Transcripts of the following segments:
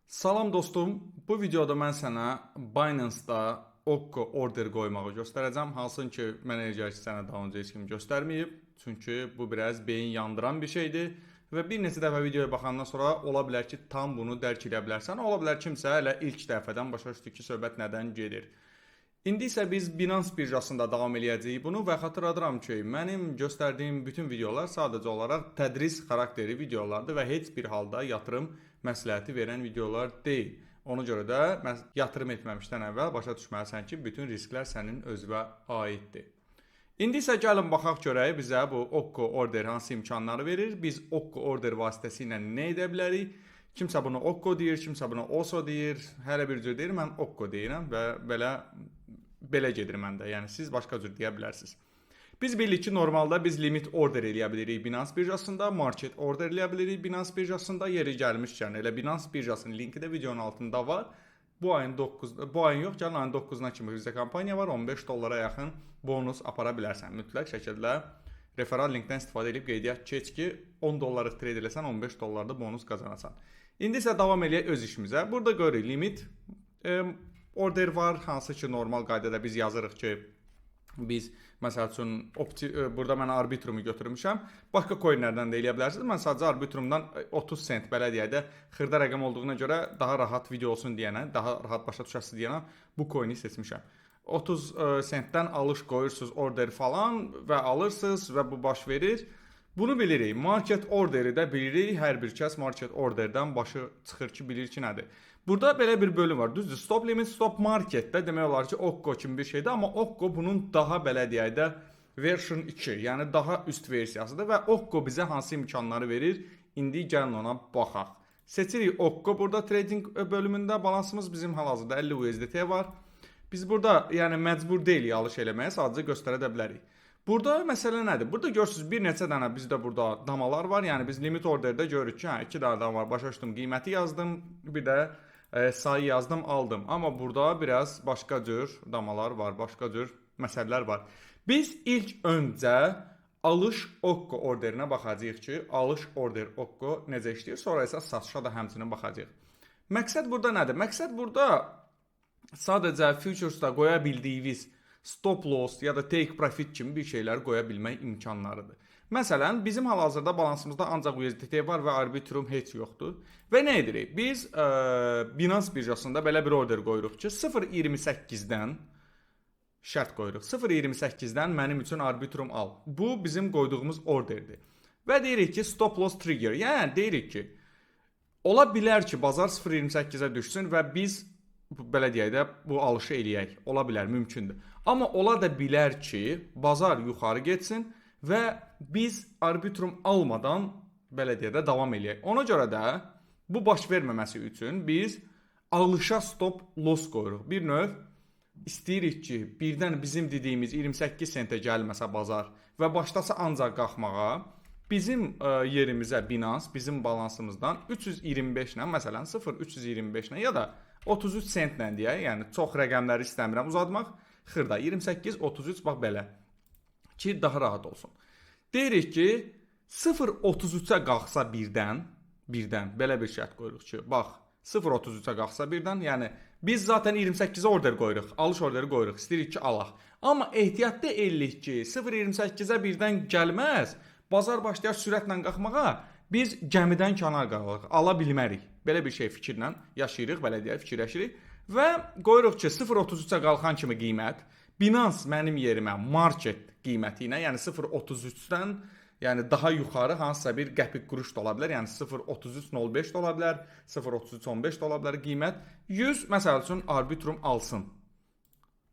Salam dostum, bu videoda mən sənə Binance-da OKKO order qoymağı göstərəcəm. Halsın ki, mən eləcək ki, sənə daha öncə heç kim göstərməyib. Çünki bu biraz beyin yandıran bir şeydir. Və bir neçə dəfə videoya baxandan sonra ola bilər ki, tam bunu dərk edə bilərsən. Ola bilər kimsə elə ilk dəfədən başa düşdü ki, söhbət nədən gedir. İndi isə biz Binance birjasında davam eləyəcəyik bunu və xatırladıram ki, mənim göstərdiyim bütün videolar sadəcə olaraq tədris xarakterli videolardır və heç bir halda yatırım məsləhəti verən videolar deyil. Ona görə də yatırım etməmişdən əvvəl başa düşməlisən ki, bütün risklər sənin özünə aiddir. İndi isə gəlin baxaq görək bizə bu OKKO order hansı imkanları verir. Biz OKKO order vasitəsilə nə edə bilərik? Kimsə bunu OKKO deyir, kimsə bunu OSO deyir. Hələ bir cür deyir, mən OKKO deyirəm və belə gedir məndə. Yəni siz başqa cür deyə bilərsiniz. Biz bilirik ki, normalda biz limit order eləyə bilirik Binance birjasında, market order eləyə bilirik Binance birjasında. Yeri gəlmişkən elə Binance birjasının linki də videonun altında var. Bu ayın yox, gəlin ayın 9-na kimi bizdə kampaniya var. 15 dollara yaxın bonus apara bilərsən. Mütləq şəkildə referral linkdən istifadə edib qeydiyyat keç ki, 10 dollarlıq trade eləsən 15 dollarda bonus qazanasan. İndi isə davam eləyək öz işimizə. Burada görürük limit order var, hansı ki normal qaydada biz yazırıq ki, biz məsəl üçün burada mən arbitrumu götürmüşəm. Başqa coinlərdən də eləyə bilərsiniz. Mən sadəcə arbitrumdan 30 sent belə deyək də xırda rəqəm olduğuna görə daha rahat video olsun deyənə, daha rahat başa düşəsiniz deyənə bu coini seçmişəm. 30 sentdən alış qoyursunuz order falan və alırsınız və bu baş verir. Bunu bilirik. Market orderi də bilirik. Hər bir kəs market orderdən başı çıxır ki, bilir ki, nədir. Burada belə bir bölüm var. Düzdür, stop limit, stop marketdə demək olar ki, OKKO kimi bir şeydir. Amma OKKO bunun daha belə deyək də version 2, yəni daha üst versiyasıdır və OKKO bizə hansı imkanları verir? İndi gəlin ona baxaq. Seçirik OKKO. Burada trading bölümündə balansımız bizim hal-hazırda 50 USDT var. Biz burada yəni məcbur deyilik alış eləməyə, sadəcə göstərə də bilərik. Burada məsələ nədir? Burada görürsünüz bir neçə dənə bizdə burada damalar var. Yəni biz limit orderdə görürük ki, 2 dənə dam var. Başa düşdüm, qiyməti yazdım, bir də sayı yazdım, aldım. Amma burada biraz başqa cür damalar var, başqa cür məsələlər var. Biz ilk öncə alış OKKO orderinə baxacağıq ki, alış order OKKO necə işləyir, sonra isə satışa da həmçinin baxacağıq. Məqsəd burada nədir? Məqsəd burada sadəcə futuresda qoya bildiyiniz stop loss ya da take profit kimi bir şeylər qoya bilmək imkanlarıdır. Məsələn, bizim hal-hazırda balansımızda ancaq USDT var və arbitrum heç yoxdur. Və nə edirik? Biz Binance birjasında belə bir order qoyuruq ki, 0.28-dən şərt qoyuruq. 0.28-dən mənim üçün arbitrum al. Bu bizim qoyduğumuz orderdir. Və deyirik ki, stop loss trigger. Yəni deyirik ki, ola bilər ki, bazar 0.28-ə düşsün və biz belə deyək də bu alışı eləyək. Ola bilər, mümkündür. Amma ola da bilər ki, bazar yuxarı getsin və biz arbitrum almadan belə deyək də davam eləyək. Ona görə də bu baş verməməsi üçün biz alışa stop loss qoyuruq. Bir növ istəyirik ki, birdən bizim dediyimiz 28 sentə gəlməsə bazar və başlasa ancaq qalxmağa, bizim yerimizə Binance, bizim balansımızdan 325 ilə, məsələn 0.325 ilə ya da 33 sentlə deyək, yəni çox rəqəmləri istəmirəm uzatmaq, xırda 28, 33 bax belə ki, daha rahat olsun. Deyirik ki, 0.33-ə qalxsa birdən belə bir şərt qoyuruq ki, bax 0.33-ə qalxsa birdən, yəni biz zaten 28-ə order qoyuruq, alış orderi qoyuruq, istəyirik ki, alaq. Amma ehtiyatda eləyirik ki, 0.28-ə birdən gəlməz, bazar başlayar sürətlə qalxmağa, biz gəmidən kənar qalırıq, ala bilmərik. Belə bir şey fikirlə yaşayırıq, belə deyək, fikirləşirik və qoyuruq ki, 0.33-ə qalxan kimi qiymət Binance mənim yerimə market qiyməti ilə, yəni 0.33-dən yəni daha yuxarı hansısa bir qəpik quruş da ola bilər, yəni 0.33.05 da ola bilər, 0.33.15 da ola bilər qiymət. 100 məsəl üçün arbitrum alsın.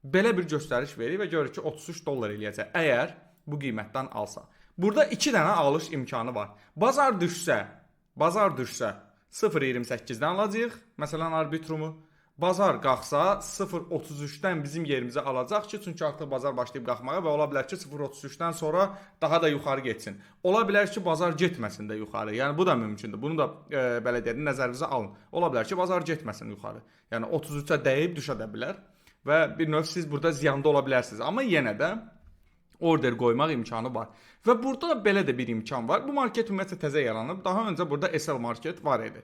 Belə bir göstəriş verir və görür ki, 33 dollar eləyəcək əgər bu qiymətdən alsa. Burada 2 dənə alış imkanı var. Bazar düşsə 0.28-dən alacağıq, məsələn arbitrumu. Bazar qalxsa 0.33-dən bizim yerimizə alacaq ki, çünki artıq bazar başlayıb qalxmağa və ola bilər ki, 0.33-dən sonra daha da yuxarı getsin. Ola bilər ki, bazar getməsin də yuxarı. Yəni bu da mümkündür. Bunu da belə deyək, nəzərinizə alın. Ola bilər ki, bazar getməsin yuxarı. Yəni 33-ə dəyib düşə də bilər və bir növ siz burada ziyanda ola bilərsiniz. Amma yenə də order qoymaq imkanı var. Və burada belə də bir imkan var. Bu market ümumiyyətlə təzə yaranıb. Daha öncə burada SL market var idi.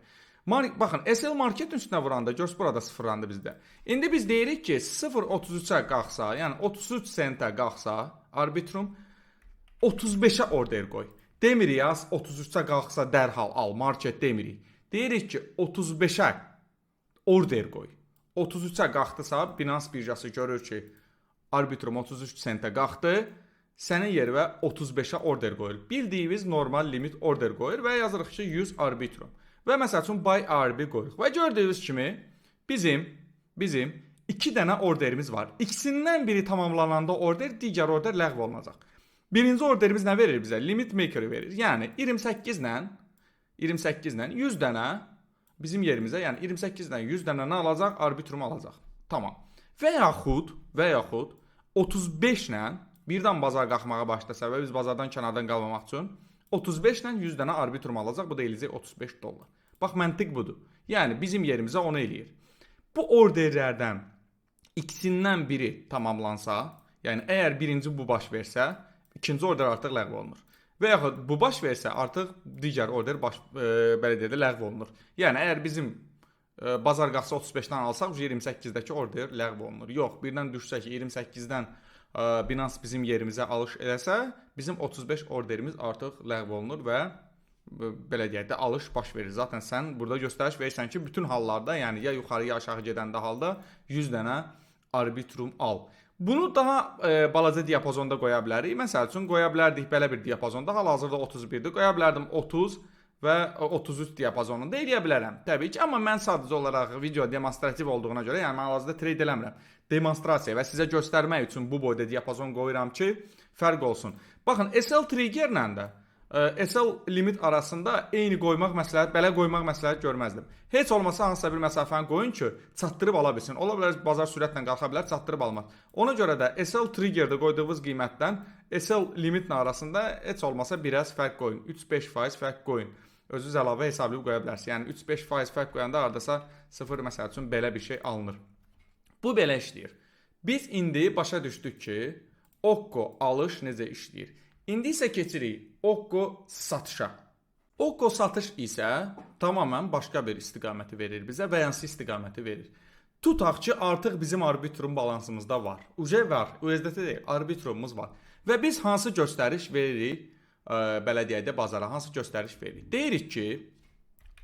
Baxın, SL marketin üstünə vuranda görs burada sıfırlandı bizdə. İndi biz deyirik ki, 0.33-ə qalxsa, yəni 33 sentə qalxsa arbitrum 35-ə order qoy. Demirik ya 33-ə qalxsa dərhal al, market demirik. Deyirik ki, 35-ə order qoy. 33-ə qalxdısa, Binance birjası görür ki, arbitrum 33 sentə qalxdı, sənin yerinə 35-ə order qoyur. Bildiyimiz normal limit order qoyur və yazırıq ki, 100 arbitrum. Və məsəl üçün buy ARB qoyuruq. Və gördüyünüz kimi bizim 2 dənə orderimiz var. İkisindən biri tamamlananda order, digər order ləğv olunacaq. Birinci orderimiz nə verir bizə? Limit maker verir. Yəni 28 ilə 100 dənə bizim yerimizə, yəni 28 ilə 100 dənə nə alacaq? Arbitrum alacaq. Tamam. Və yaxud 35 ilə birdən bazar qalxmağa başlasa və biz bazardan kənardan qalmamaq üçün 35 ilə 100 dənə arbitrum alacaq. Bu da eləyəcək 35 dollar. Bax, məntiq budur. Yəni bizim yerimizə onu eləyir. Bu orderlərdən ikisindən biri tamamlansa, yəni əgər birinci bu baş versə, ikinci order artıq ləğv olunur. Və yaxud bu baş versə, artıq digər order belə deyək də ləğv olunur. Yəni əgər bizim bazar qalxsa 35-dən alsaq, 28-dəki order ləğv olunur. Yox, birdən düşsə ki, 28-dən Binance bizim yerimizə alış eləsə, bizim 35 orderimiz artıq ləğv olunur və belə deyək də alış baş verir. Zaten sən burada göstəriş verirsən ki, bütün hallarda, yəni ya yuxarı ya aşağı gedəndə halda 100 dənə arbitrum al. Bunu daha balaca diapazonda qoya bilərik. Məsəl üçün qoya bilərdik belə bir diapazonda, hal-hazırda 31-dir. Qoya bilərdim 30 və 33 diapazonunda eləyə bilərəm. Təbii ki, amma mən sadəcə olaraq video demonstrativ olduğuna görə, yəni mən hal-hazırda trade eləmirəm. Demonstrasiya və sizə göstərmək üçün bu boyda diapazon qoyuram ki, fərq olsun. Baxın, SL triggerlə də SL limit arasında eyni qoymaq məsləhət, belə qoymaq məsləhət görməzdim. Heç olmasa hansısa bir məsafəni qoyun ki, çatdırıb ala bilsin. Ola bilər bazar sürətlə qalxa bilər, çatdırıb almaz. Ona görə də SL triggerdə qoyduğunuz qiymətdən SL limitlə arasında heç olmasa biraz fərq qoyun. 3-5% fərq qoyun. Özünüz əlavə hesablayıb qoya bilərsiniz. Yəni 3-5% fərq qoyanda hardasa 0 məsəl üçün belə bir şey alınır. Bu belə işləyir. Biz indi başa düşdük ki, Okko alış necə işləyir. İndi isə keçirik Okko satışa. Okko satış isə tamamən başqa bir istiqaməti verir bizə və yansı istiqaməti verir. Tutaq ki, artıq bizim arbitrum balansımızda var. UJ var, USDT deyil, arbitrumumuz var. Və biz hansı göstəriş veririk, belə deyək də bazara, hansı göstəriş veririk? Deyirik ki,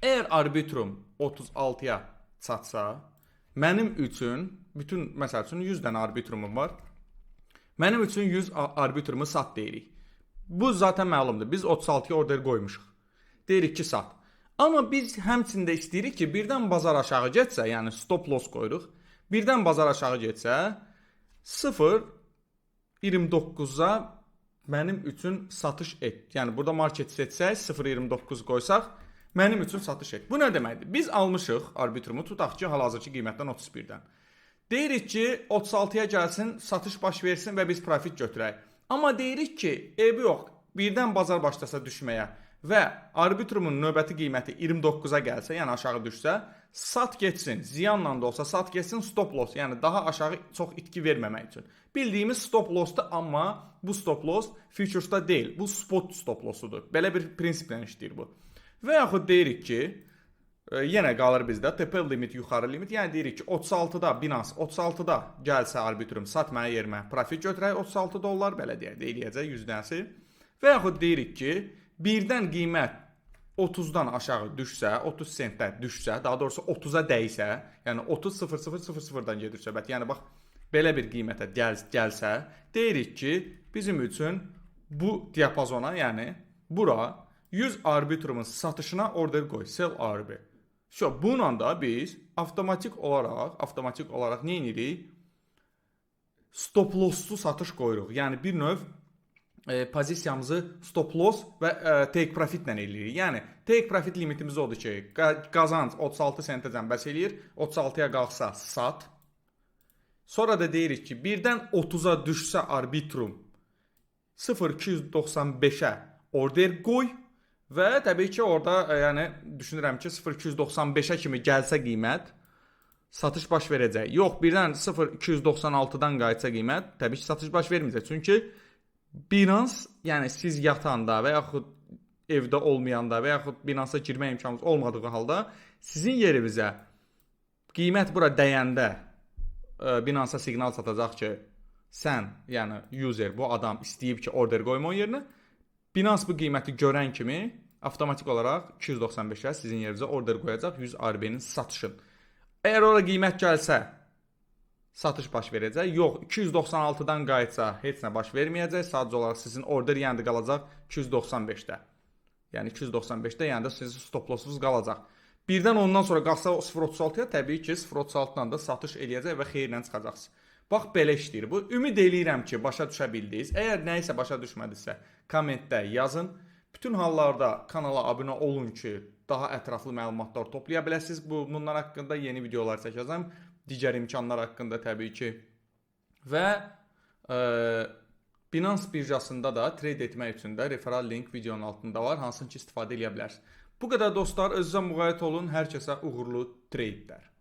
əgər arbitrum 36-ya çatsa, mənim üçün, bütün məsəl üçün 100 dənə arbitrumum var. Mənim üçün 100 arbitrumu sat deyirik. Bu zaten məlumdur. Biz 36-ya order qoymuşuq. Deyirik ki, sat. Amma biz həmçində istəyirik ki, birdən bazar aşağı getsə, yəni stop loss qoyuruq. Birdən bazar aşağı getsə, 0.29-a mənim üçün satış et. Yəni burada market seçsək, 0.29 qoysaq, mənim üçün satış et. Bu nə deməkdir? Biz almışıq arbitrumu, tutaq ki, hal-hazırki qiymətdən 31-dən. Deyirik ki, 36-ya gəlsin, satış baş versin və biz profit götürək. Amma deyirik ki, eybi yox, birdən bazar başlasa düşməyə və arbitrumun növbəti qiyməti 29-a gəlsə, yəni aşağı düşsə, sat getsin, ziyanla da olsa sat getsin, stop loss, yəni daha aşağı çox itki verməmək üçün. Bildiyimiz stop lossdur, amma bu stop loss futuresda deyil, bu spot stop lossudur. Belə bir prinsiplə işləyir bu. Və yaxud deyirik ki, yenə qalır bizdə TP limit, yuxarı limit. Yəni deyirik ki, 36-da Binance 36-da gəlsə arbitrum sat mənə yerimə profit götürək 36 dollar, belə deyək, eləyəcək 100 dənəsi. Və yaxud deyirik ki, birdən qiymət 30-dan aşağı düşsə, 30 sentdən düşsə, daha doğrusu 30-a dəysə, yəni 30.0000-dan gedir söhbət. Yəni bax, belə bir qiymətə gəlsə, deyirik ki, bizim üçün bu diapazona, yəni bura 100 arbitrumun satışına order qoy, sell ARB. Bununla da biz avtomatik olaraq nə edirik? Stop losslu satış qoyuruq. Yəni bir növ pozisiyamızı stop loss və take profit ilə eləyirik. Yəni take profit limitimiz odur ki, qazanc 36 sentəcən bəs eləyir, 36-ya qalxsa sat. Sonra da deyirik ki, birdən 30-a düşsə arbitrum 0.295-ə order qoy. Və təbii ki, orada yəni düşünürəm ki, 0.295-ə kimi gəlsə qiymət satış baş verəcək. Yox, birdən 0.296-dan qayıtsa qiymət, təbii ki, satış baş verməyəcək. Çünki Binance, yəni siz yatanda və yaxud evdə olmayanda və yaxud Binance-a girmək imkanınız olmadığı halda Sizin yerinizə qiymət bura dəyəndə Binance siqnal çatacaq ki, sən, yəni user, bu adam istəyib ki, order qoyma o yerinə. Binance bu qiyməti görən kimi avtomatik olaraq 295-ə sizin yerinizə order qoyacaq 100 RB-nin satışın. Əgər ora qiymət gəlsə, satış baş verəcək. Yox, 296-dan qayıtsa heç nə baş verməyəcək. Sadəcə olaraq sizin order yəni qalacaq 295-də. Yəni 295-də yəni də sizin stop loss'unuz qalacaq. Birdən ondan sonra qalsa 0.36-ya təbii ki 0.36-dan da satış eləyəcək və xeyirlə çıxacaqsınız. Bax belə işləyir bu. Ümid eləyirəm ki, başa düşə bildiniz. Əgər nə isə başa düşmədinizsə, kommentdə yazın. Bütün hallarda kanala abunə olun ki, daha ətraflı məlumatlar toplaya biləsiniz. Bunlar haqqında yeni videolar çəkəcəm. Digər imkanlar haqqında təbii ki. Və Binance birjasında da trade etmək üçün də referral link videonun altında var. Hansını ki istifadə edə bilərsiniz. Bu qədər dostlar, özünüzə müğayət olun. Hər kəsə uğurlu tradelər.